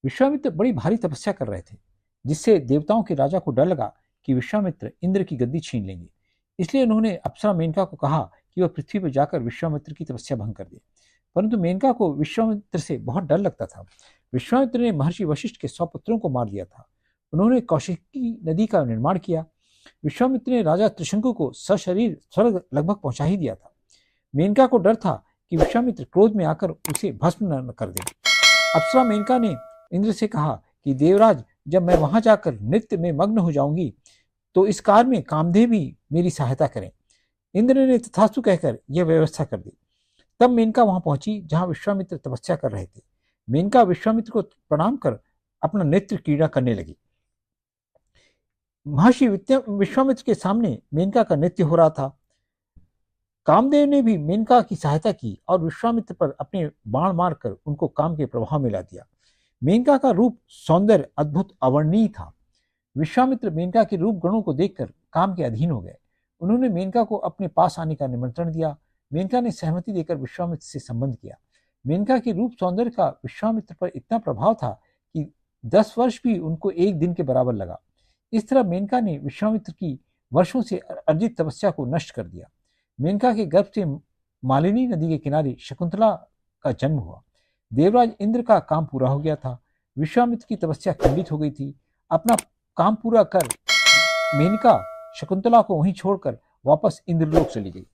विश्वामित्र बड़ी भारी तपस्या कर रहे थे, जिससे देवताओं के राजा को डर लगा कि विश्वामित्र इंद्र की गद्दी छीन लेंगे। इसलिए उन्होंने अप्सरा मेनका को कहा कि वह पृथ्वी पर जाकर विश्वामित्र की तपस्या भंग कर दे। परंतु मेनका को विश्वामित्र से बहुत डर लगता था। विश्वामित्र ने महर्षि वशिष्ठ के 100 पुत्रों को मार दिया था। उन्होंने कौशिकी नदी का निर्माण किया। विश्वामित्र ने राजा त्रिशंकु को सशरीर स्वर्ग लगभग पहुंचा ही दिया था। मेनका को डर था कि विश्वामित्र क्रोध में आकर उसे भस्म न कर दे। अप्सरा मेनका ने इंद्र से कहा कि देवराज, जब मैं वहां जाकर नृत्य में मग्न हो जाऊंगी तो इस कार्य में कामदेव भी मेरी सहायता करें। इंद्र ने तथास्तु कहकर यह व्यवस्था कर दी। तब मेनका वहां पहुंची जहां विश्वामित्र तपस्या कर रहे थे। मेनका विश्वामित्र को प्रणाम कर अपना नृत्य क्रीड़ा करने लगी। महर्षि विश्वामित्र के सामने मेनका का नृत्य हो रहा था। कामदेव ने भी मेनका की सहायता की और विश्वामित्र पर अपने बाण मारकर उनको काम के प्रभाव में ला दिया। मेनका का रूप सौंदर्य अद्भुत अवर्णनीय था। विश्वामित्र मेनका के रूप गणों को देखकर काम के अधीन हो गए। उन्होंने मेनका को अपने पास आने का निमंत्रण दिया। मेनका ने सहमति देकर विश्वामित्र से संबंध किया। मेनका के रूप सौंदर्य का विश्वामित्र पर इतना प्रभाव था कि 10 वर्ष भी उनको एक दिन के बराबर लगा। इस तरह मेनका ने विश्वामित्र की वर्षों से अर्जित तपस्या को नष्ट कर दिया। मेनका के गर्भ से मालिनी नदी के किनारे शकुंतला का जन्म हुआ। देवराज इंद्र का काम पूरा हो गया था। विश्वामित्र की तपस्या खंडित हो गई थी। अपना काम पूरा कर मेनका शकुंतला को वहीं छोड़कर वापस इंद्रलोक चली गई।